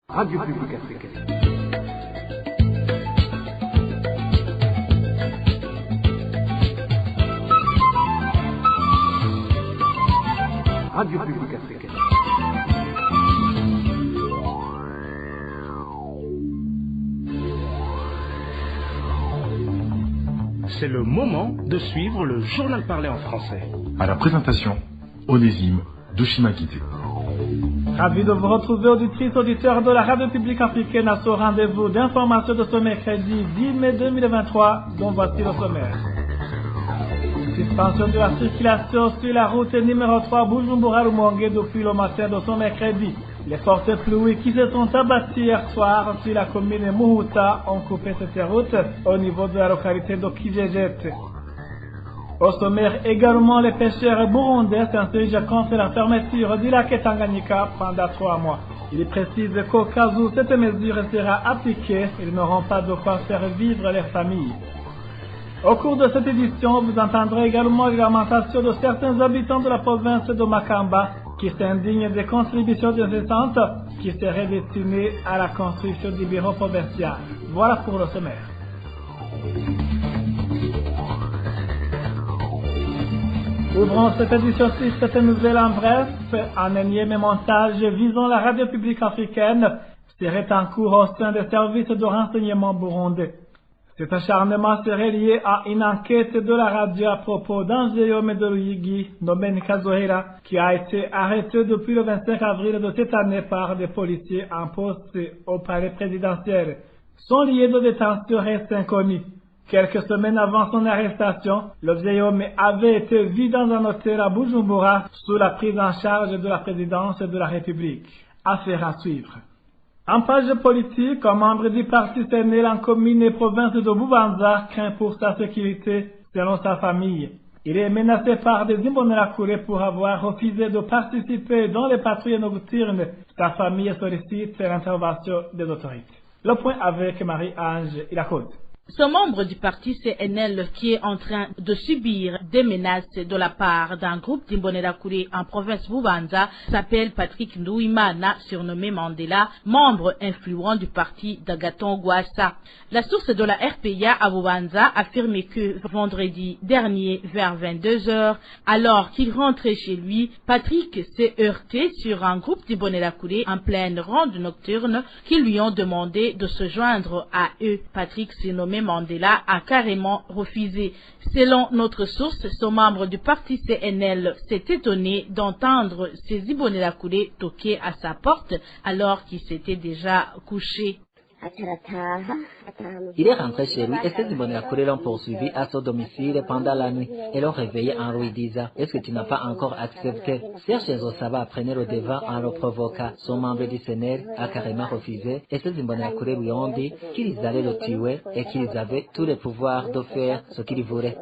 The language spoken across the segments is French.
Radio Publique Africaine. Radio Publique Africaine. C'est le moment de suivre le journal parlé en français. À la présentation, Onésime Douchimakité. Ravi de vous retrouver, auditrices, auditeurs de la Radio Publique Africaine, à ce rendez-vous d'information de ce mercredi 10 mai 2023, dont voici le sommaire. Suspension de la circulation sur la route numéro 3 Bujumbura-Rumongue depuis le matin de ce mercredi. Les fortes pluies qui se sont abattues hier soir sur la commune Muhuta ont coupé cette route au niveau de la localité de Kijejete. Au sommaire également, les pêcheurs burundais s'insurgent contre la fermeture du lac Tanganyika pendant 3 mois. Ils précisent qu'au cas où cette mesure sera appliquée, ils n'auront pas de quoi faire vivre leurs familles. Au cours de cette édition, vous entendrez également les lamentations de certains habitants de la province de Makamba qui s'indignent des contributions incessantes qui seraient destinées à la construction du bureau provincial. Voilà pour le sommaire. Ouvrons cette édition-ci, cette nouvelle en bref. Un énième montage visant la radio publique africaine serait en cours au sein des services de renseignement burundais. Cet acharnement serait lié à une enquête de la radio à propos d'un Guillaume de Luyigi, nommé Nkazohera, qui a été arrêté depuis le 25 avril de cette année par des policiers en poste au palais présidentiel. Son lieu de détention reste inconnu. Quelques semaines avant son arrestation, le vieil homme avait été vu dans un hôtel à Bujumbura sous la prise en charge de la présidence de la République. Affaire à suivre. En page politique, un membre du parti CNL en commune et province de Bubanza craint pour sa sécurité selon sa famille. Il est menacé par des Imbonerakure pour avoir refusé de participer dans les patrouilles nocturnes. Sa famille sollicite l'intervention des autorités. Le point avec Marie-Ange Ilakode. Ce membre du parti CNL qui est en train de subir des menaces de la part d'un groupe d'Imbonerakure en province Bubanza s'appelle Patrick Nduimana, surnommé Mandela, membre influent du parti d'Agathon Rwasa. La source de la RPA à Bubanza affirme que vendredi dernier vers 22 heures, alors qu'il rentrait chez lui, Patrick s'est heurté sur un groupe d'Imbonerakure en pleine ronde nocturne qui lui ont demandé de se joindre à eux. Patrick s'est nommé Mandela a carrément refusé. Selon notre source, ce membre du parti CNL s'est étonné d'entendre ces Imbonerakure toquer à sa porte alors qu'il s'était déjà couché. Il est rentré chez lui et ces Imbonerakure l'ont poursuivi à son domicile pendant la nuit et l'ont réveillé en lui disant « Est-ce que tu n'as pas encore accepté ?» Serge Nzosaba prenait le devant en le provoquant. Son membre du CNL a carrément refusé et ces Imbonerakure lui ont dit qu'ils allaient le tuer et qu'ils avaient tous les pouvoirs de faire ce qu'ils voulaient.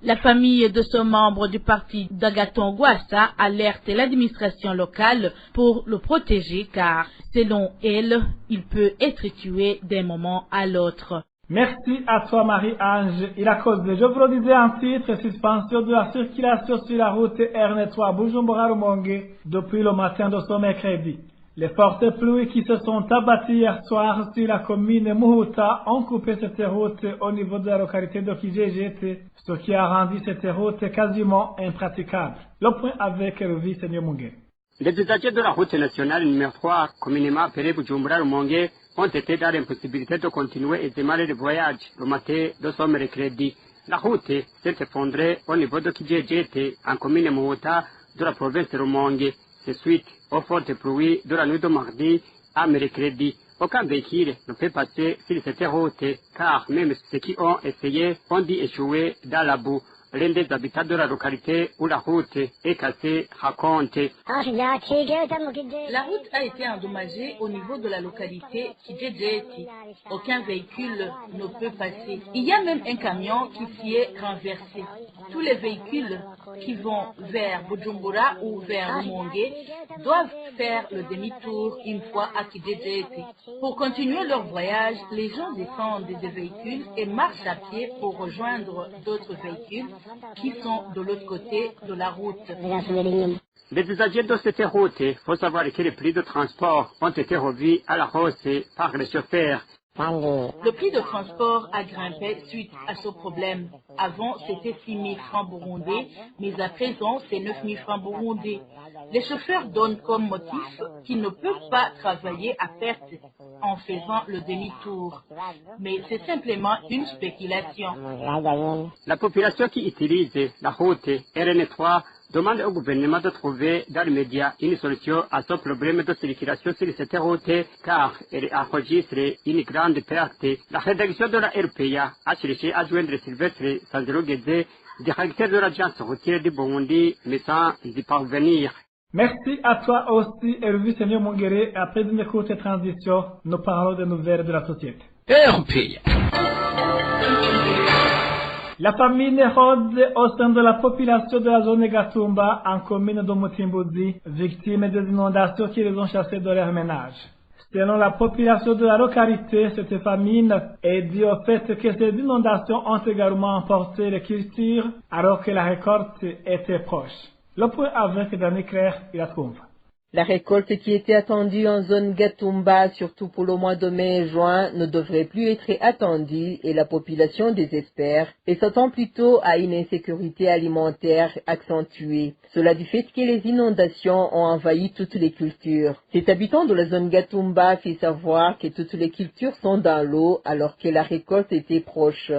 La famille de ce membre du parti d'Agathon Rwasa alerte l'administration locale pour le protéger car, selon elle, il peut être tué d'un moment à l'autre. Merci à toi Marie-Ange. Il a causé, je vous le disais en titre, suspension de la circulation sur la route RN3 Bujumbura-Rumongue depuis le matin de ce mercredi. Les fortes pluies qui se sont abattues hier soir sur la commune Muhuta ont coupé cette route au niveau de la localité de Kijejete, ce qui a rendu cette route quasiment impraticable. Le point avec le vice-seigneur Mungue. Les usagers de la route nationale numéro 3, communément appelée Bujumbura-Rumongue, ont été dans l'impossibilité de continuer et démarrer le voyage le matin de ce mercredi. La route s'est effondrée au niveau de Kijejete, en commune Muhuta de la province de Rumongue. C'est suite aux fortes pluies de la nuit de mardi à mercredi. Aucun véhicule ne peut passer sur cette route, car même ceux qui ont essayé ont dû échouer dans la boue. L'un des habitants de la localité où la route est cassée raconte. La route a été endommagée au niveau de la localité Kijejete. Aucun véhicule ne peut passer. Il y a même un camion qui s'y est renversé. Tous les véhicules qui vont vers Bujumbura ou vers Rumongue doivent faire le demi-tour une fois à Kijejete. Pour continuer leur voyage, les gens descendent des véhicules et marchent à pied pour rejoindre d'autres véhicules qui sont de l'autre côté de la route. Les usagers de cette route, faut savoir que les prix de transport ont été revus à la hausse par les chauffeurs. Le prix de transport a grimpé suite à ce problème. Avant, c'était 6 000 francs burundais, mais à présent, c'est 9 000 francs burundais. Les chauffeurs donnent comme motif qu'ils ne peuvent pas travailler à perte en faisant le demi-tour. Mais c'est simplement une spéculation. La population qui utilise la route RN3 demande au gouvernement de trouver dans les médias une solution à ce problème de circulation sur cette route car elle enregistre une grande perte. La rédaction de la RPA a cherché à joindre Sylvestre Sanzerogeze, directeur de l'agence routière du Burundi, mais sans y parvenir. Merci à toi aussi, Elvis Seigneur Mongueré. Après une courte transition, nous parlons des nouvelles de la société. La famine rôde au sein de la population de la zone Gatumba, en commune de Mutimbuzi, victime des inondations qui les ont chassés de leur ménage. Selon la population de la localité, cette famine est due au fait que ces inondations ont également emporté les cultures alors que la récolte était proche. Le point avec Dani Claire et la Trompe. La récolte qui était attendue en zone Gatumba, surtout pour le mois de mai et juin, ne devrait plus être attendue et la population désespère et s'attend plutôt à une insécurité alimentaire accentuée. Cela du fait que les inondations ont envahi toutes les cultures. Cet habitant de la zone Gatumba fait savoir que toutes les cultures sont dans l'eau alors que la récolte était proche.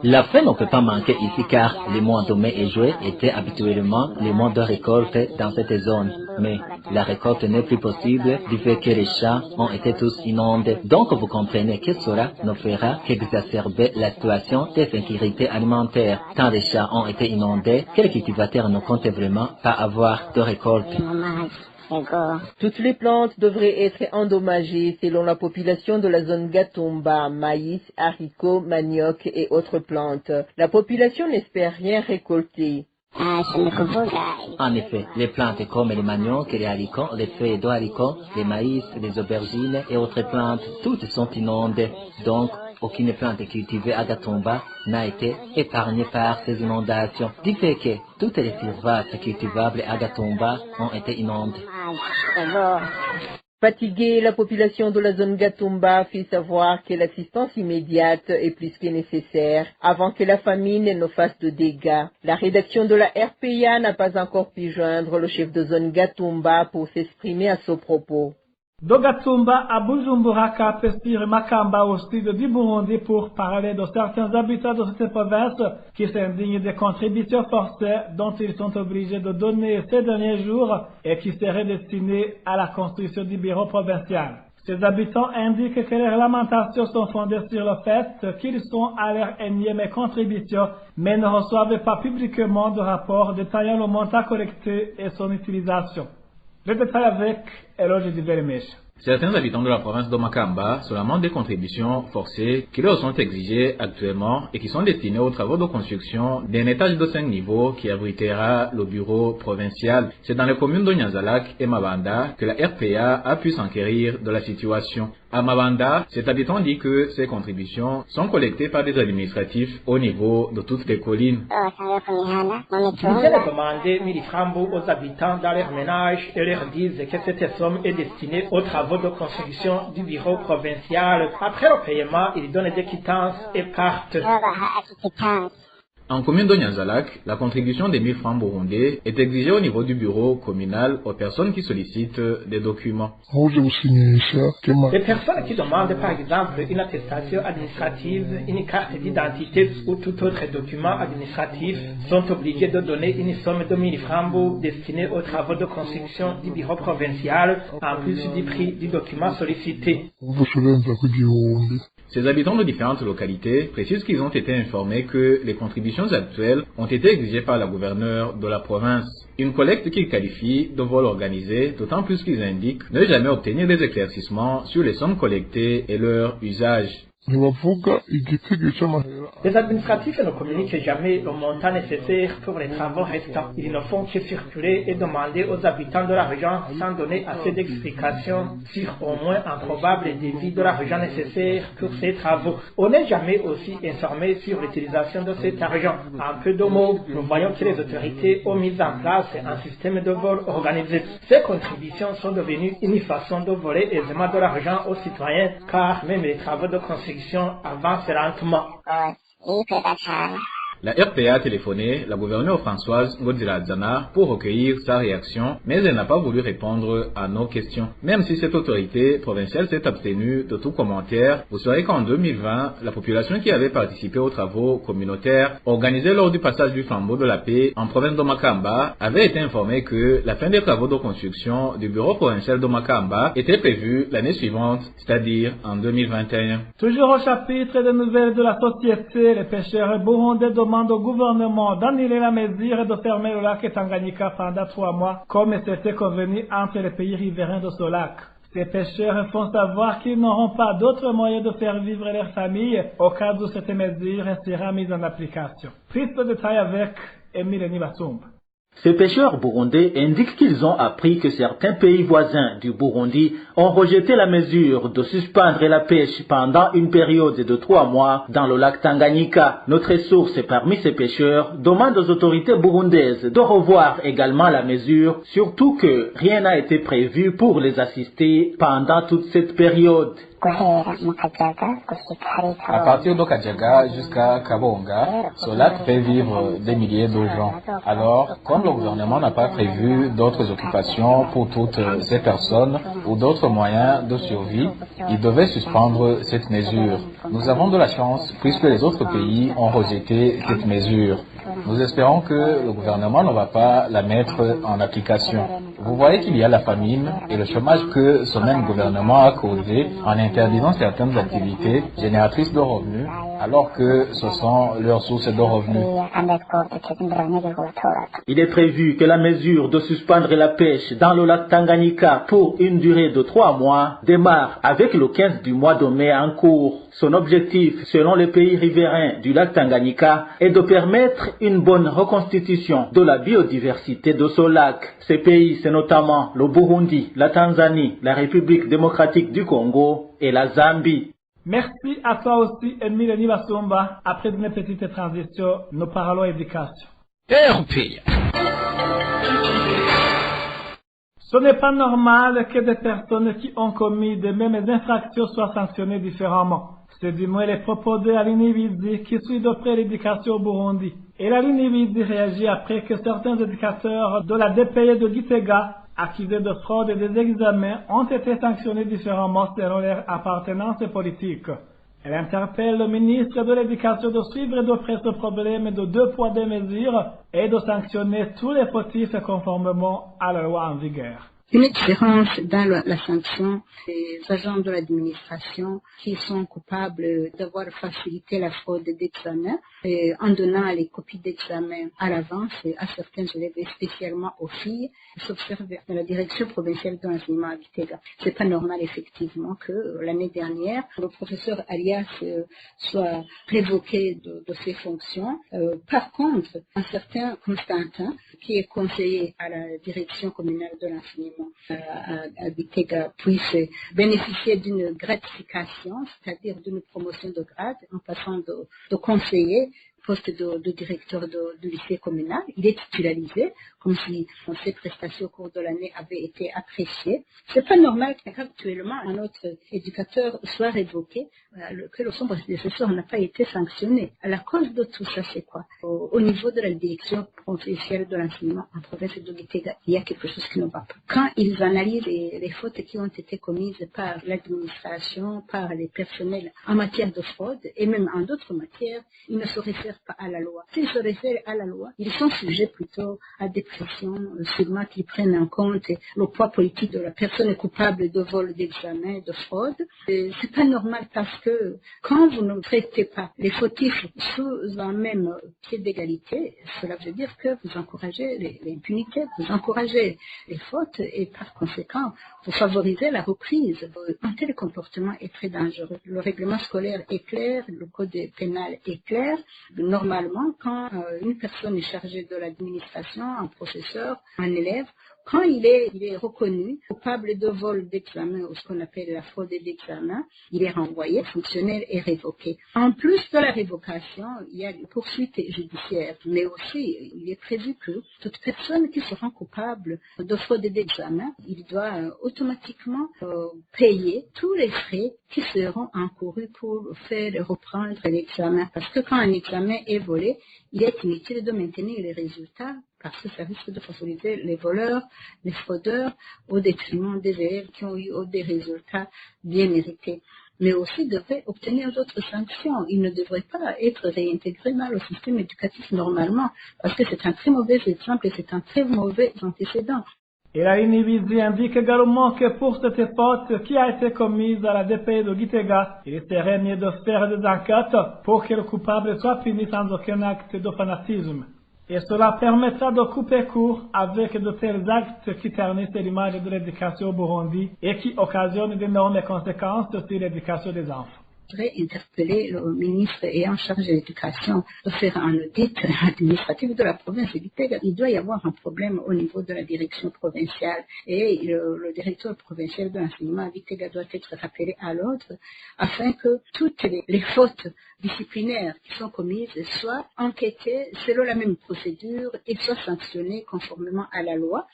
La faim ne peut pas manquer ici car les mois de mai et juin étaient habituellement les mois de récolte dans cette zone. Mais la récolte n'est plus possible du fait que les champs ont été tous inondés. Donc vous comprenez que cela ne fera qu'exacerber la situation d'insécurité alimentaire. Quand les champs ont été inondés, quel cultivateur ne comptait vraiment pas avoir de récolte? Toutes les plantes devraient être endommagées selon la population de la zone Gatumba, maïs, haricots, manioc et autres plantes. La population n'espère rien récolter. En effet, les plantes comme les maniocs, les haricots, les feuilles de haricots, les maïs, les aubergines et autres plantes, toutes sont inondées. Donc, aucune plante cultivée à Gatumba n'a été épargnée par ces inondations. Du fait que toutes les surfaces cultivables à Gatumba ont été inondées. Fatiguée, la population de la zone Gatumba fait savoir que l'assistance immédiate est plus que nécessaire avant que la famine ne fasse de dégâts. La rédaction de la RPA n'a pas encore pu joindre le chef de zone Gatumba pour s'exprimer à ce propos. De Gatumba à Bujumbura, Kapestir et Makamba au style du Burundi pour parler de certains habitants de cette province qui s'indignent des contributions forcées dont ils sont obligés de donner ces derniers jours et qui seraient destinées à la construction du bureau provincial. Ces habitants indiquent que les lamentations sont fondées sur le fait qu'ils sont à leur énième contribution mais ne reçoivent pas publiquement de rapport détaillant le montant collecté et son utilisation. Le détail avec Eloge Divermesh. Certains habitants de la province de Makamba solament des contributions forcées qui leur sont exigées actuellement et qui sont destinées aux travaux de construction d'un étage de 5 niveaux qui abritera le bureau provincial. C'est dans les communes de Nyanzalak et Mabanda que la RPA a pu s'enquérir de la situation. À Mabanda, cet habitant dit que ces contributions sont collectées par des administratifs au niveau de toutes les collines. Nous allons demander 1000 francs aux habitants dans leur ménage et leur disent que cette somme est destinée aux travaux de construction du bureau provincial. Après le paiement, ils donnent des quittances et partent. En commune de Nyanzalak, la contribution des 1000 francs burundais est exigée au niveau du bureau communal aux personnes qui sollicitent des documents. Les personnes qui demandent par exemple une attestation administrative, une carte d'identité ou tout autre document administratif sont obligés de donner une somme de 1000 francs destinée aux travaux de construction du bureau provincial en plus du prix du document sollicité. Ces habitants de différentes localités précisent qu'ils ont été informés que les contributions actuelles ont été exigées par la gouverneure de la province. Une collecte qu'ils qualifient de vol organisé, d'autant plus qu'ils indiquent ne jamais obtenir des éclaircissements sur les sommes collectées et leur usage. Les administratifs ne communiquent jamais le montant nécessaire pour les travaux restants. Ils ne font que circuler et demander aux habitants de la région sans donner assez d'explications sur au moins un probable débit de l'argent nécessaire pour ces travaux. On n'est jamais aussi informé sur l'utilisation de cet argent. En peu de mots, nous voyons que les autorités ont mis en place un système de vol organisé. Ces contributions sont devenues une façon de voler aisément de l'argent aux citoyens, car même les travaux de construction avancent lentement. La RPA a téléphoné la gouverneure Françoise Ngodziladzana pour recueillir sa réaction, mais elle n'a pas voulu répondre à nos questions. Même si cette autorité provinciale s'est abstenue de tout commentaire, vous saurez qu'en 2020, la population qui avait participé aux travaux communautaires organisés lors du passage du flambeau de la paix en province de Makamba avait été informée que la fin des travaux de construction du bureau provincial de Makamba était prévue l'année suivante, c'est-à-dire en 2021. Toujours au chapitre des nouvelles de la société, les pêcheurs burundais demandent au gouvernement d'annuler la mesure de fermer le lac Tanganyika pendant 3 mois, comme c'était convenu entre les pays riverains de ce lac. Ces pêcheurs font savoir qu'ils n'auront pas d'autre moyen de faire vivre leur famille au cas où cette mesure sera mise en application. Plus de détails avec Emile Nibassumba. Ces pêcheurs burundais indiquent qu'ils ont appris que certains pays voisins du Burundi ont rejeté la mesure de suspendre la pêche pendant une période de 3 mois dans le lac Tanganyika. Notre source parmi ces pêcheurs demande aux autorités burundaises de revoir également la mesure, surtout que rien n'a été prévu pour les assister pendant toute cette période. À partir de Kajaga jusqu'à Kabonga, ce lac fait vivre des milliers de gens. Alors, comme le gouvernement n'a pas prévu d'autres occupations pour toutes ces personnes ou d'autres moyens de survie, il devait suspendre cette mesure. Nous avons de la chance puisque les autres pays ont rejeté cette mesure. Nous espérons que le gouvernement ne va pas la mettre en application. Vous voyez qu'il y a la famine et le chômage que ce même gouvernement a causé en interdisant certaines activités génératrices de revenus, alors que ce sont leurs sources de revenus. Il est prévu que la mesure de suspendre la pêche dans le lac Tanganyika pour une durée de 3 mois démarre avec le 15 du mois de mai en cours. Son objectif, selon les pays riverains du lac Tanganyika, est de permettre une bonne reconstitution de la biodiversité de ce lac. Ces pays, c'est notamment le Burundi, la Tanzanie, la République démocratique du Congo et la Zambie. Merci à toi aussi, Emile Nibassumba. Après une petite transition, nous parlons éducation. Ce n'est pas normal que des personnes qui ont commis de mêmes infractions soient sanctionnées différemment. C'est du moins les propos de l'Inividi qui suit de près l'éducation au Burundi. Et l'Inividi réagit après que certains éducateurs de la DPE de Gitega, accusés de fraude et des examens, ont été sanctionnés différemment selon leur appartenance politique. Elle interpelle le ministre de l'Éducation de suivre de près ce problème de 2 poids 2 mesures et de sanctionner tous les fautifs conformément à la loi en vigueur. Une différence dans la sanction des agents de l'administration qui sont coupables d'avoir facilité la fraude d'examen en donnant les copies d'examen à l'avance à certains élèves, et spécialement aux filles, s'observe dans la direction provinciale de l'enseignement à Gitega. C'est pas normal effectivement que l'année dernière le professeur Arias soit révoqué de ses fonctions. Par contre, un certain Constantin, qui est conseiller à la direction communale de l'enseignement à Gitega, puisse bénéficier d'une gratification, c'est-à-dire d'une promotion de grade en passant de conseiller poste de directeur de lycée communal. Il est titularisé, comme si ses prestations au cours de l'année avaient été appréciées. C'est pas normal qu'actuellement un autre éducateur soit révoqué, que le son prédécesseur n'a pas été sanctionné. À la cause de tout ça, c'est quoi? Au niveau de la direction provinciale de l'enseignement en province de Gitega, il y a quelque chose qui ne va pas. Quand ils analysent les fautes qui ont été commises par l'administration, par les personnels en matière de fraude et même en d'autres matières, ils ne se réfèrent pas à la loi. S'ils se réfèrent à la loi, ils sont sujets plutôt à des pressions, sûrement qu'ils prennent en compte le poids politique de la personne coupable de vol d'examen, de fraude. C'est pas normal parce que quand vous ne traitez pas les fautifs sous un même pied d'égalité, cela veut dire que vous encouragez l'impunité, vous encouragez les fautes et par conséquent, vous favorisez la reprise. Un tel comportement est très dangereux. Le règlement scolaire est clair, le code pénal est clair. Normalement, quand une personne est chargée de l'administration, un professeur, un élève, quand il est reconnu coupable de vol d'examen ou ce qu'on appelle la fraude d'examen, il est renvoyé, fonctionnaire est révoqué. En plus de la révocation, il y a une poursuite judiciaire, mais aussi il est prévu que toute personne qui se rend coupable de fraude d'examen, il doit automatiquement payer tous les frais qui seront encourus pour faire reprendre l'examen. Parce que quand un examen est volé, il est inutile de maintenir les résultats parce que ça risque de favoriser les voleurs, les fraudeurs, au détriment des élèves qui ont eu des résultats bien mérités. Mais aussi devraient obtenir d'autres sanctions. Ils ne devraient pas être réintégrés dans le système éducatif normalement, parce que c'est un très mauvais exemple et c'est un très mauvais antécédent. Et la Inivizi indique également que pour cette faute qui a été commise à la DPI de Gitega, il serait mieux de faire des enquêtes pour que le coupable soit puni sans aucun acte de fanatisme. Et cela permettra de couper court avec de tels actes qui ternissent l'image de l'éducation au Burundi et qui occasionnent d'énormes conséquences sur l'éducation des enfants. Je voudrais interpeller le ministre en charge de l'éducation de faire un audit administratif de la province de Gitega. Il doit y avoir un problème au niveau de la direction provinciale et le directeur provincial de l'enseignement à Gitega doit être rappelé à l'ordre afin que toutes les fautes disciplinaires qui sont commises soient enquêtées selon la même procédure et soient sanctionnées conformément à la loi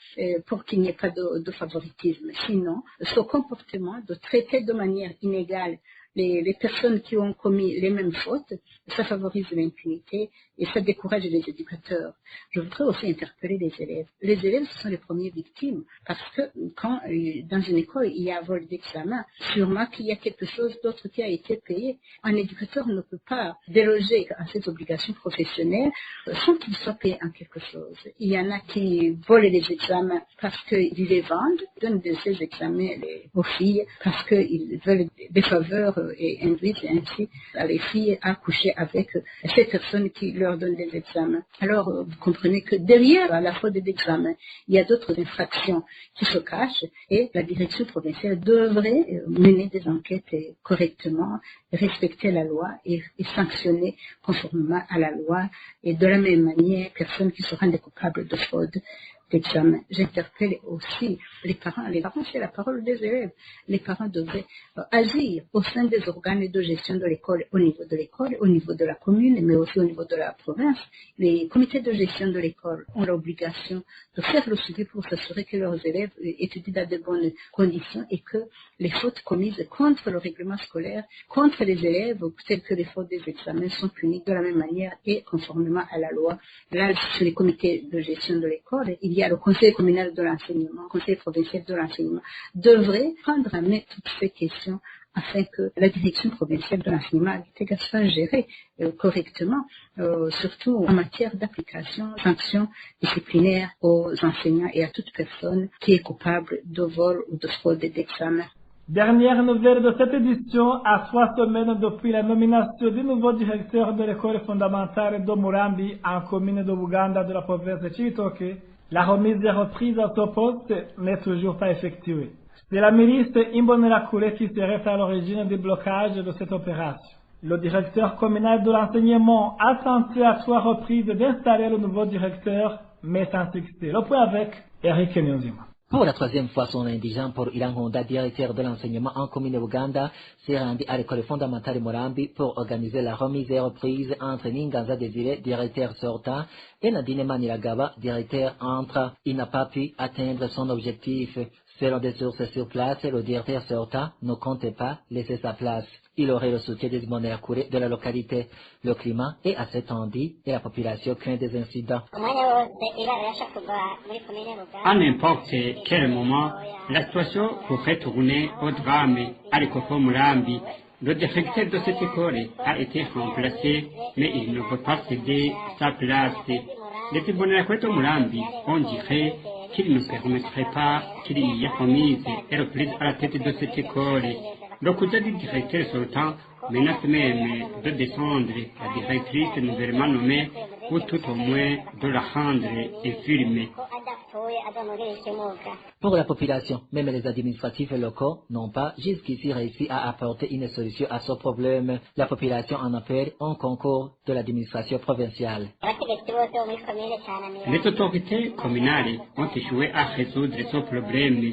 pour qu'il n'y ait pas de favoritisme. Sinon, ce comportement de traiter de manière inégale les personnes qui ont commis les mêmes fautes, ça favorise l'impunité et ça décourage les éducateurs. Je voudrais aussi interpeller les élèves. Les élèves, ce sont les premières victimes parce que quand dans une école, il y a vol d'examen, sûrement qu'il y a quelque chose d'autre qui a été payé. Un éducateur ne peut pas déloger à ses obligations professionnelles sans qu'il soit payé en quelque chose. Il y en a qui volent les examens parce qu'ils les vendent, donnent ces examens aux filles parce qu'ils veulent des faveurs et induisent ainsi les filles à coucher avec ces personnes qui leur donnent des examens. Alors, vous comprenez que derrière la fraude d'examen, il y a d'autres infractions qui se cachent et la direction provinciale devrait mener des enquêtes correctement, respecter la loi et sanctionner conformément à la loi et de la même manière, personnes qui se rendent coupables de fraude d'examen. J'interpelle aussi les parents. Les parents, c'est la parole des élèves. Les parents devraient agir au sein des organes de gestion de l'école, au niveau de la commune, mais aussi au niveau de la province. Les comités de gestion de l'école ont l'obligation de faire le suivi pour s'assurer que leurs élèves étudient dans de bonnes conditions et que les fautes commises contre le règlement scolaire, contre les élèves, telles que les fautes des examens, sont punies de la même manière et conformément à la loi. Là, sur les comités de gestion de l'école, il y a le conseil communal de l'enseignement, le conseil provincial de l'enseignement, devrait prendre en main toutes ces questions afin que la direction provinciale de l'enseignement soit gérée correctement, surtout en matière d'application, sanctions disciplinaires aux enseignants et à toute personne qui est coupable de vol ou de fraude d'examen. Dernière nouvelle de cette édition, à 3 semaines depuis la nomination du nouveau directeur de l'école fondamentale de Murambi en commune de Buganda de la province de Cibitoke, la remise des reprises à ce poste n'est toujours pas effectuée. C'est la ministre Imbonerakure qui serait à l'origine du blocage de cette opération. Le directeur communal de l'enseignement a tenté à 3 reprises d'installer le nouveau directeur, mais sans succès. Le point avec Eric Nyonzima. Pour la 3e fois, son indigent pour Ilan Honda, directeur de l'enseignement en commune de Uganda, s'est rendu à l'école fondamentale Murambi pour organiser la remise et reprise entre Ninganza Désiré, directeur sortant, et Nadine Maniragaba, directeur entre. Il n'a pas pu atteindre son objectif. Selon des sources sur place, le directeur sortant ne comptait pas laisser sa place. Il aurait le soutien des Imbonerakure de la localité. Le climat est assez tendu et la population craint des incidents. À n'importe quel moment, la situation pourrait tourner au drame à l'école Murambi. Le directeur de cette école a été remplacé, mais il ne veut pas céder sa place. Les Imbonerakure de Murambi, on dirait qu'il ne permettrait pas qu'il y ait remise et reprise à la tête de cette école. Le cousin du directeur sortant menace même de descendre la directrice nouvellement nommée ou tout au moins de la rendre infirme. Pour la population, même les administratifs locaux n'ont pas jusqu'ici réussi à apporter une solution à ce problème. La population en appelle un concours de l'administration provinciale. Les autorités communales ont échoué à résoudre ce problème.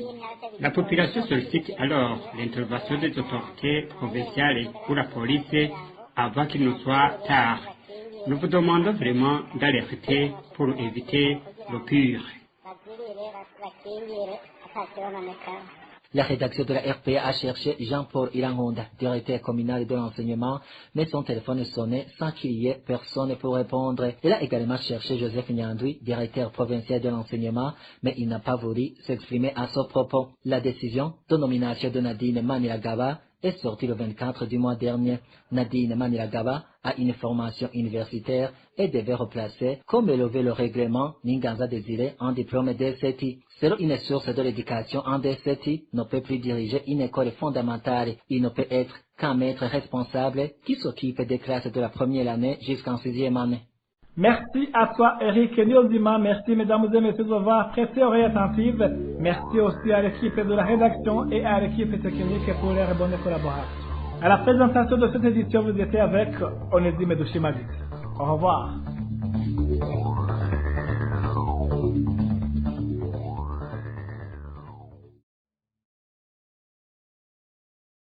La population sollicite alors l'intervention des autorités provinciales ou la police avant qu'il ne soit tard. Nous vous demandons vraiment d'alerter pour éviter le pire. La rédaction de la RPA a cherché Jean-Paul Irangonda, directeur communal de l'enseignement, mais son téléphone sonnait sans qu'il y ait personne pour répondre. Il a également cherché Joseph Nyandwi, directeur provincial de l'enseignement, mais il n'a pas voulu s'exprimer à ce propos. La décision de nomination de Nadine Maniragaba est sortie le 24 du mois dernier. Nadine Maniragaba a une formation universitaire et devait replacer, comme élevé le règlement, Ninganza Désiré en diplôme DCT. Selon une source de l'éducation en DCT, ne peut plus diriger une école fondamentale. Il ne peut être qu'un maître responsable qui s'occupe des classes de la première année jusqu'en 6e année. Merci à toi, Eric Niozima. Merci, mesdames et messieurs, d'avoir prêté oreille attentive. Merci aussi à l'équipe de la rédaction et à l'équipe technique pour les bonnes collaborations. À la présentation de cette édition, vous étiez avec Onésime Dushimagix. Au revoir.